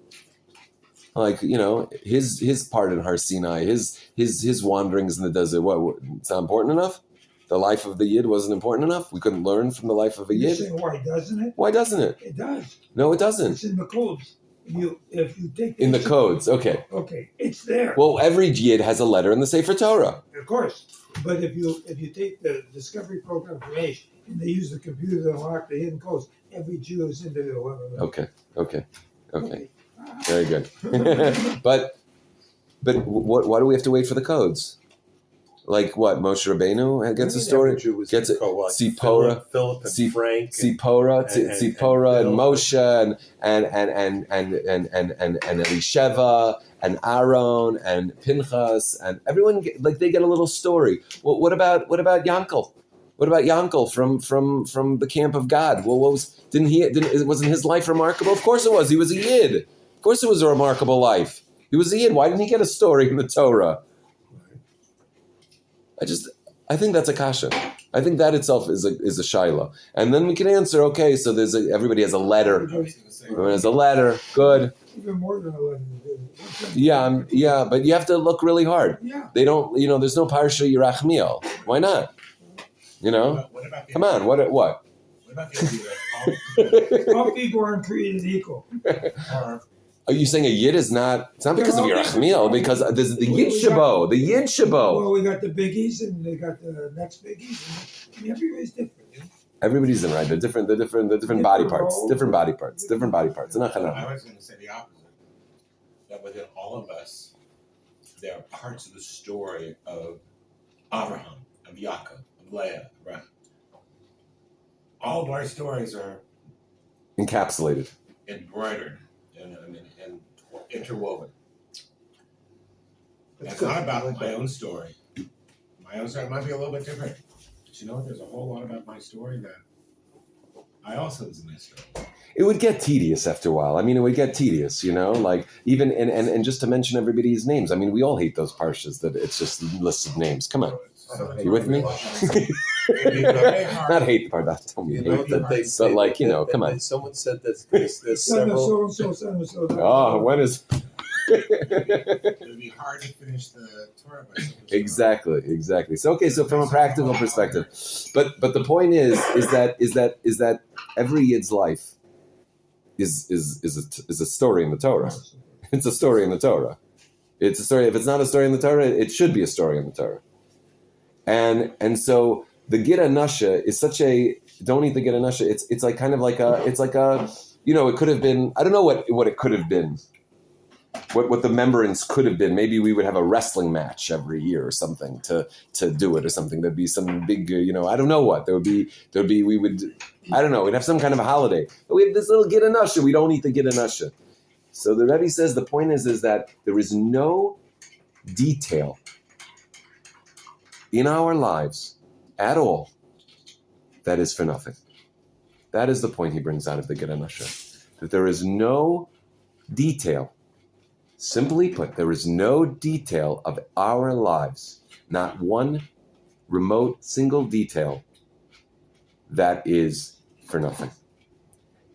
Like, you know, his part in Har Sinai, his wanderings in the desert. What? It's not important enough? The life of the Yid wasn't important enough? We couldn't learn from the life of a You're Yid? saying why doesn't it? Why doesn't it? It does. No, it doesn't. It's in the codes. If you take In the codes, okay. Okay, it's there. Well, every Yid has a letter in the Sefer Torah. Of course. But if you take the Discovery Program from H and they use the computer to unlock the hidden codes, every Jew is into the 11. Okay. Very good. but why do we have to wait for the codes? Like what? Moshe Rabbeinu gets a story. Gets it. Sipora, Philip and Frank. Sipora, and Moshe, and Elisheva, and Aaron, and Pinchas, and everyone. They get a little story. Well, what about Yankel? What about Yankel from the camp of God? Well, wasn't his life remarkable? Of course it was. He was a Yid. Of course it was a remarkable life. He was a Yid. Why didn't he get a story in the Torah? I think that's a kasha. I think that itself is a shaila. And then we can answer, okay, so everybody has a letter. Everyone has a letter. Good. Even more than 11. Yeah, but you have to look really hard. Yeah. They don't, there's no parsha Yerachmiel. Why not? Come on, what? What about the idea that All people aren't created equal. Are you saying a Yid is not? It's not because of Yerachmiel, because there's the Yid Shabo. The Yid Shabo. Well, we got the biggies and they got the next biggies. I mean, everybody's different. Everybody's in, right? They're different body parts. Different body parts. I was going to say the opposite. That within all of us, there are parts of the story of Abraham, of Yaakov, of Leah, right? All of our stories are encapsulated, embroidered, and interwoven. It's not about my own story. My own story might be a little bit different. But there's a whole lot about my story that I also was in this story. It would get tedious after a while. I mean, it would get tedious, like even and just to mention everybody's names. I mean, we all hate those parshas that it's just lists of names. Come on, you with me? Not hate the part. Don't me hate them. But come on. Someone said that there's Son of several. so. Oh, when is? It would be hard to finish the Torah by Exactly. So from a practical perspective, but the point is that every Yid's life is a story in the Torah. It's a story in the Torah. It's a story. If it's not a story in the Torah, it should be a story in the Torah. And so the Gid Nasha is such a, don't eat the Gid Nasha. It's like kind of like a, it could have been, I don't know what it could have been. What the remembrance could have been. Maybe we would have a wrestling match every year or something to do it or something. There'd be some big, I don't know what. We'd have some kind of a holiday. But we have this little Gid Nasha. We don't eat the Gid Nasha. So the Rebbe says the point is that there is no detail in our lives at all that is for nothing. That is the point he brings out of the Gid Nasha. That there is no detail. Simply put, there is no detail of our lives, not one remote single detail that is for nothing.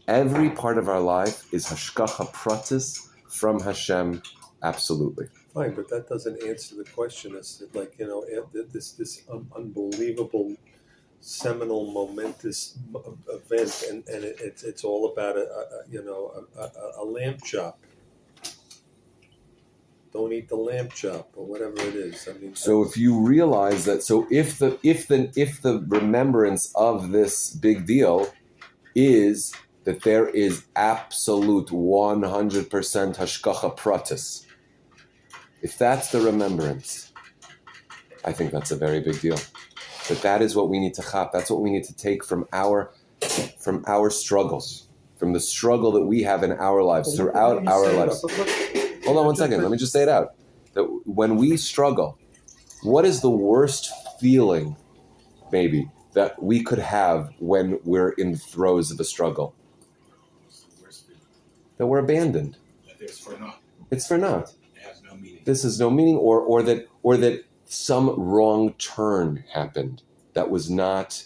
Every part of our life is hashgacha pratis from Hashem, absolutely. Fine, but that doesn't answer the question. It's like, this unbelievable, seminal, momentous event, and it's all about a lamb chop. Don't eat the lamb chop or whatever it is. I mean, so if you realize that, so if the remembrance of this big deal is that there is absolute 100% hashgacha pratis, if that's the remembrance, I think that's a very big deal. that is what we need to chap. That's what we need to take from our struggles, from the struggle that we have in our lives, throughout our lives. Hold on one second. Let me just say it out. That when we struggle, what is the worst feeling, maybe, that we could have when we're in the throes of a struggle? That we're abandoned. It's for naught. It's for naught. It has no meaning. This is no meaning, or that some wrong turn happened that was not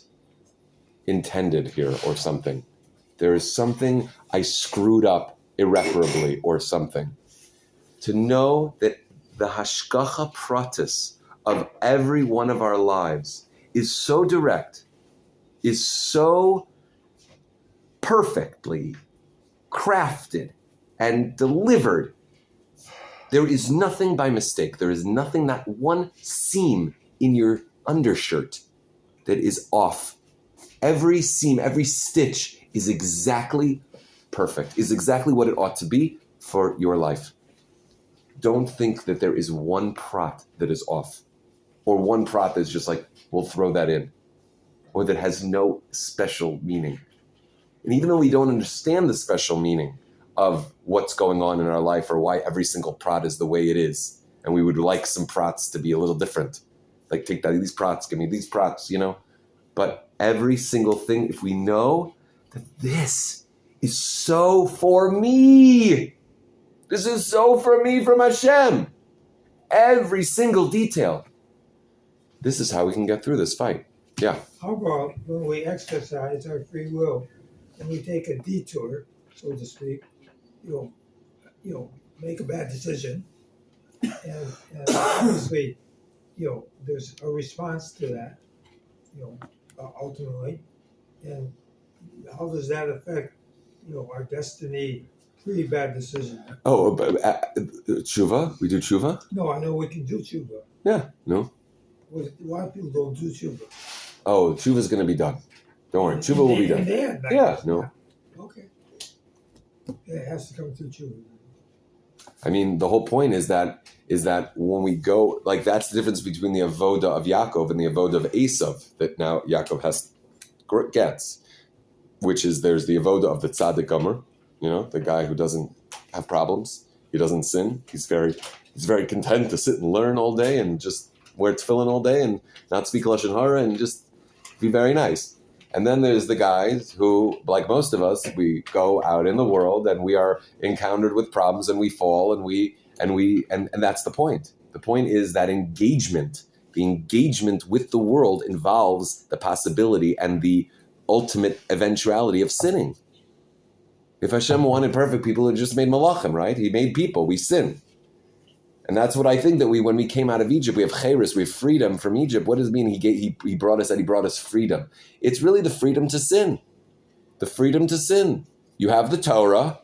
intended here, or something. There is something I screwed up irreparably, or something. To know that the hashgacha pratis of every one of our lives is so direct, is so perfectly crafted and delivered. There is nothing by mistake. There is nothing, not one seam in your undershirt that is off. Every seam, every stitch is exactly perfect, is exactly what it ought to be for your life. Don't think that there is one prat that is off, or one prat that's just like, we'll throw that in, or that has no special meaning. And even though we don't understand the special meaning of what's going on in our life, or why every single prat is the way it is, and we would like some prats to be a little different, like take that, these prats, give me these prats, But every single thing, if we know that this is so for me, this is so for me from Hashem, every single detail, this is how we can get through this fight. Yeah. How about when we exercise our free will and we take a detour, so to speak, make a bad decision, and obviously, there's a response to that, ultimately, and how does that affect, our destiny pre-bad decision? Oh, tshuva? We do tshuva? No, I know we can do tshuva. Yeah, no. A lot of people don't do tshuva. Oh, tshuva's going to be done. Don't worry, tshuva will be done. Yeah, no. Okay. It has to come through tshuva. I mean, the whole point is that when we go, like, that's the difference between the avoda of Yaakov and the avoda of Esav that now Yaakov gets, which is there's the avoda of the tzaddik gomer, the guy who doesn't have problems, he doesn't sin, he's very content to sit and learn all day and just wear tefillin all day and not speak lashon hara and just be very nice. And then there's the guys who, like most of us, we go out in the world and we are encountered with problems and we fall and that's the point. The point is that the engagement with the world involves the possibility and the ultimate eventuality of sinning. If Hashem wanted perfect people, he just made malachim, right? He made people, we sin. And that's what I think that when we came out of Egypt, we have chayris, we have freedom from Egypt. What does it mean? He brought us freedom. It's really the freedom to sin. The freedom to sin. You have the Torah,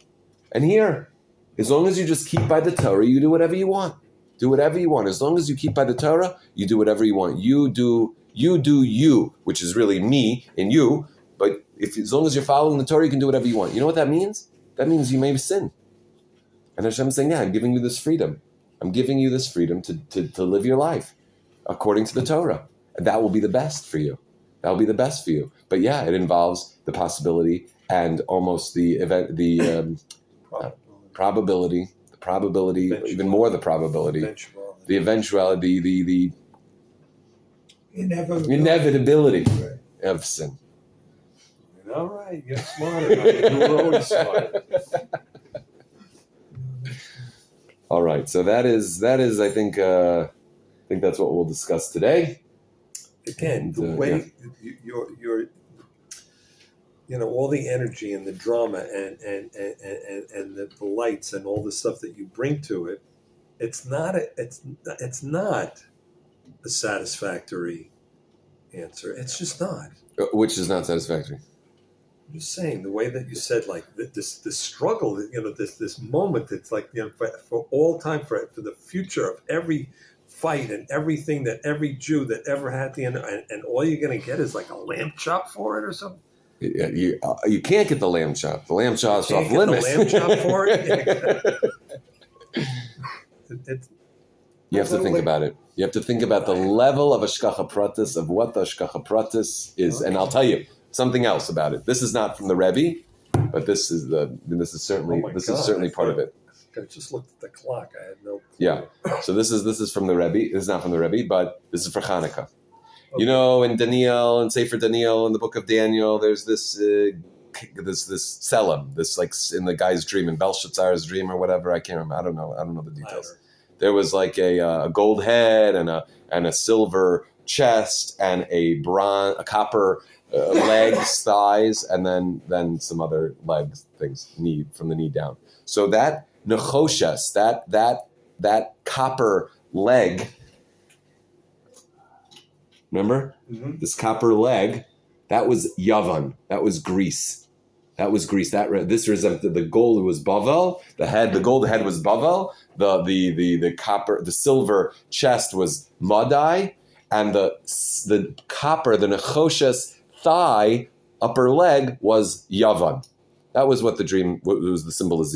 and here, as long as you just keep by the Torah, you do whatever you want. Do whatever you want. As long as you keep by the Torah, you do whatever you want. You do you, which is really me and you. But as long as you're following the Torah, you can do whatever you want. You know what that means? That means you may sin. And Hashem's saying, yeah, I'm giving you this freedom. I'm giving you this freedom to live your life according to the Torah. And that will be the best for you. That will be the best for you. But yeah, it involves the possibility and almost the event, the probability, even more the probability, the eventuality, the inevitability of sin. All right, you're smarter. You were always smart. All right, so that is. I think that's what we'll discuss today. Again, the way you're all the energy and the drama and the lights and all the stuff that you bring to it, it's not a satisfactory answer. It's just not. Which is not satisfactory. I'm just saying the way that you said, like this struggle, this moment. It's like for all time, for the future of every fight and everything that every Jew that ever had the end, and all you're going to get is like a lamb chop for it or something. You can't get the lamb chop. The lamb chop's off limits. The lamb chop for it. You have to think about it. You have to think about the level of Hashgacha Pratis, of what the Hashgacha Pratis is. And I'll tell you something else about it. This is not from the Rebbe, but this is certainly part of it. I just looked at the clock. I had no. Yeah. So this is from the Rebbe. This is not from the Rebbe, but this is for Hanukkah. You know, in Daniel, in Sefer Daniel, in the book of Daniel, there's this Selim, this like in the guy's dream, in Belshazzar's dream or whatever. I can't remember. I don't know the details. There was like a gold head and a silver chest and a copper legs, thighs, and then some other legs things, knee from the knee down. So that nechoshes, that copper leg. Remember? Mm-hmm. This copper leg, that was Yavan. That was Greece. This represented the gold was Bavel. The gold head was Bavel. The copper, the silver chest was Madai, and the copper, the Nechoshes thigh, upper leg was Yavan. That was what the dream was. The symbols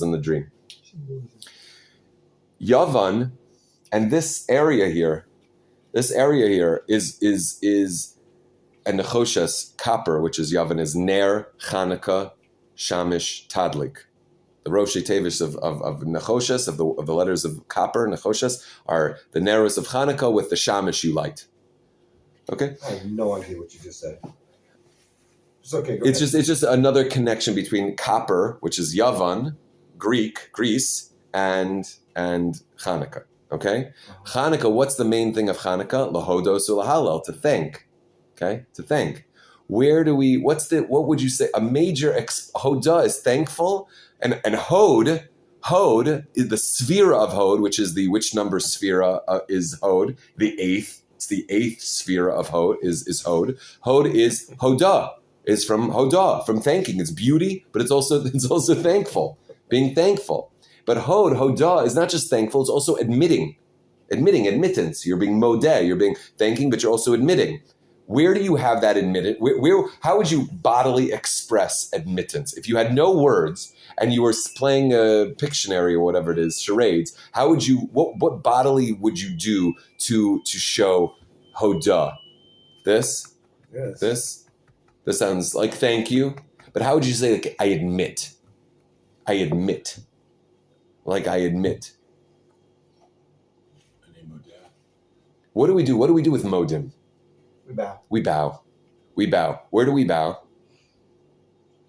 in the dream. Yavan, and this area here is and Nechoshes copper, which is Yavan, is Ner, Chanukah, Shamish, Tadlik. The Roshi Tevish of Nechoshes, of the letters of copper, Nechoshes, are the Neros of Chanukah with the Shamish you light. Okay? I have no idea what you just said. It's okay. It's just another connection between copper, which is Yavan, Greece, and Chanukah. Okay? Chanukah, what's the main thing of Chanukah? Lahodos ulahalel, to thank. Okay? To thank. What would you say? A major Hodah is thankful, and Hod is the Sphira of Hod, which number Sphira is Hod, the eighth. It's the eighth Sphira of Hod is Hod. Hod is Hodah, is from Hodah, from thanking. It's beauty, but it's also thankful, being thankful. But Hodah is not just thankful, it's also admittance. You're being modeh, you're being thanking, but you're also admitting. Where do you have that admitted? How would you bodily express admittance? If you had no words and you were playing a Pictionary or whatever it is, charades, what bodily would you do to show Hodah? This? Yes. This sounds like thank you. But how would you say, like, I admit? Like I admit. What do we do? What do we do with modim? We bow. Where do we bow?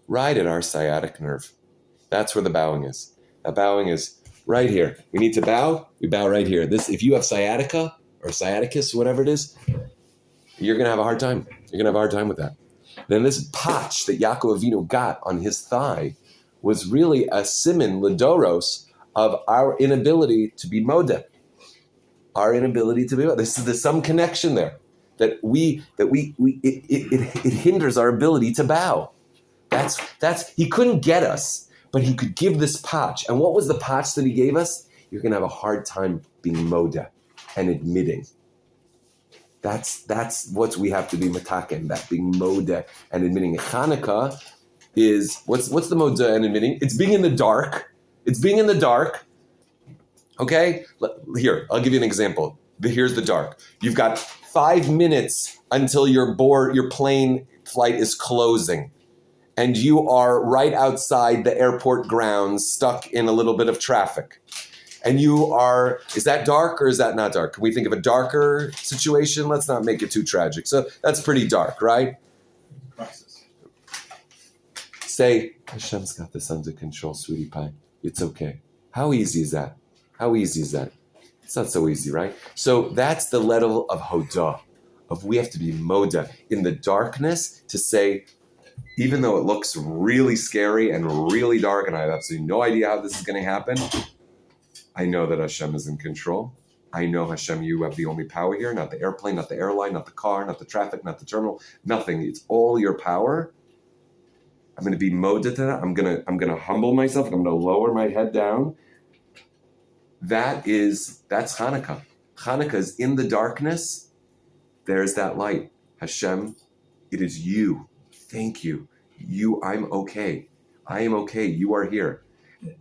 Right at our sciatic nerve. That's where the bowing is. That bowing is right here. We need to bow. We bow right here. If you have sciatica or sciaticus, whatever it is, you're going to have a hard time. You're going to have a hard time with that. Then this patch that Yaakov Avinu got on his thigh was really a siman ledoros of our inability to be modeh. Our inability to be modeh. There's some connection there. That it hinders our ability to bow. That's he couldn't get us, but he could give this patch. And what was the patch that he gave us? You're going to have a hard time being modeh and admitting. That's what we have to be mataken, that being modeh and admitting. Chanukah is what's the modeh and admitting? It's being in the dark. Okay, here I'll give you an example. Here's the dark. You've got 5 minutes until your plane flight is closing, and you are right outside the airport grounds, stuck in a little bit of traffic. And is that dark or is that not dark? Can we think of a darker situation? Let's not make it too tragic. So that's pretty dark, right? Crisis. Say, Hashem's got this under control, sweetie pie. It's okay. How easy is that? It's not so easy, right? So that's the level of Hodah, of we have to be modeh in the darkness to say, even though it looks really scary and really dark and I have absolutely no idea how this is going to happen, I know that Hashem is in control. I know, Hashem, you have the only power here, not the airplane, not the airline, not the car, not the traffic, not the terminal, nothing. It's all your power. I'm going to be modeh to that. I'm going to humble myself. I'm going to lower my head down. That's Chanukah. Chanukah is in the darkness. There's that light. Hashem, it is you. Thank you. I'm okay. I am okay. You are here.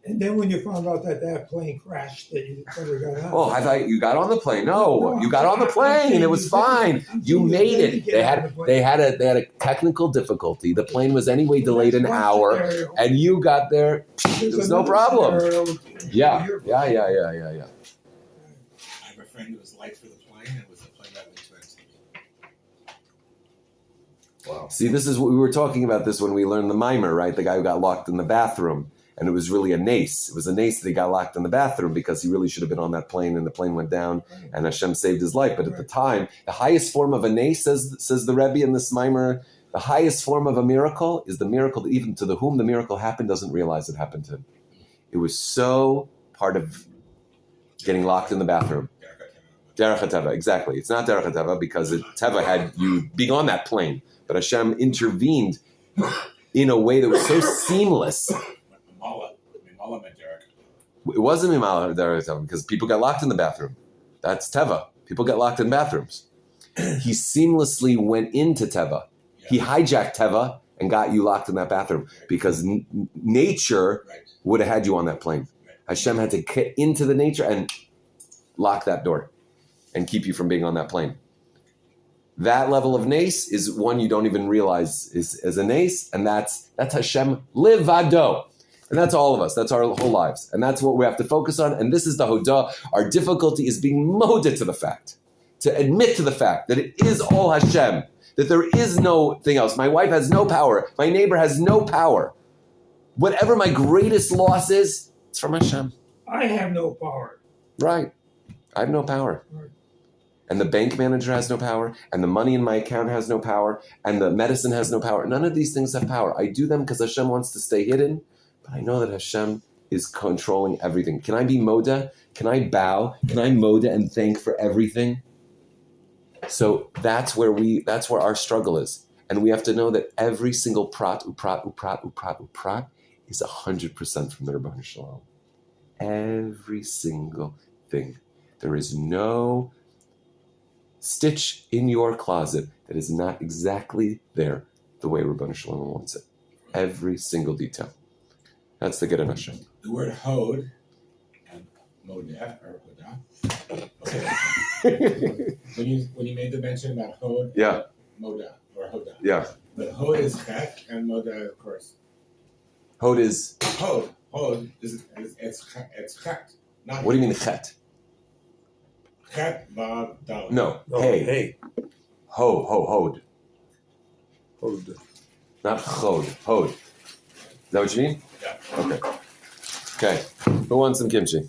And then when you found out that plane crashed, that you never got out. Oh, I thought you got on the plane. No, you got on the plane. It was fine. You made it. They had a technical difficulty. The plane was anyway delayed an hour, and you got there. There was no problem. Yeah. I have a friend who was late for the plane, and it was the plane that went to NCB. Wow. See, this is what we were talking about this when we learned the mimer, right? The guy who got locked in the bathroom. And it was really a nace. It was a nace that he got locked in the bathroom because he really should have been on that plane and the plane went down and Hashem saved his life. But at the time, the highest form of a nace, says the Rebbe in this mimer, the highest form of a miracle is the miracle that even to the whom the miracle happened doesn't realize it happened to him. It was so part of getting locked in the bathroom. Derech HaTeva, exactly. It's not Derech HaTeva because Teva had you being on that plane. But Hashem intervened in a way that was so seamless. It wasn't Mimala Derech HaTeva because people got locked in the bathroom. That's Teva. People get locked in bathrooms. He seamlessly went into Teva. He hijacked Teva and got you locked in that bathroom because nature would have had you on that plane. Hashem had to get into the nature and lock that door and keep you from being on that plane. That level of nace is one you don't even realize is a nace, and that's Hashem livado. And that's all of us. That's our whole lives. And that's what we have to focus on. And this is the Hodah. Our difficulty is being moded to the fact, to admit to the fact that it is all Hashem, that there is no thing else. My wife has no power. My neighbor has no power. Whatever my greatest loss is, it's from Hashem. I have no power. Right. I have no power. Right. And the bank manager has no power, and the money in my account has no power, and the medicine has no power. None of these things have power. I do them because Hashem wants to stay hidden, but I know that Hashem is controlling everything. Can I be moda? Can I bow? Can I moda and thank for everything? So that's where our struggle is. And we have to know that every single prat is 100% from the Rebbeinu Shalom. Every single thing. There is no stitch in your closet that is not exactly there the way Rebbeinu Shalom wants it. Every single detail. That's the Get Hashem. The word hod and modeh or hodah. Okay. when you made the mention about hod, Yeah. Modah or hodah. Yeah. But hod is chet and modeh, of course. Hod is. Hod is it's chet. Not What do you mean chet? Chet vav dal. No. No, Hey. Hod. Hold. Not chod. Hod. Is that what you mean? Yeah. Okay. Who wants some kimchi?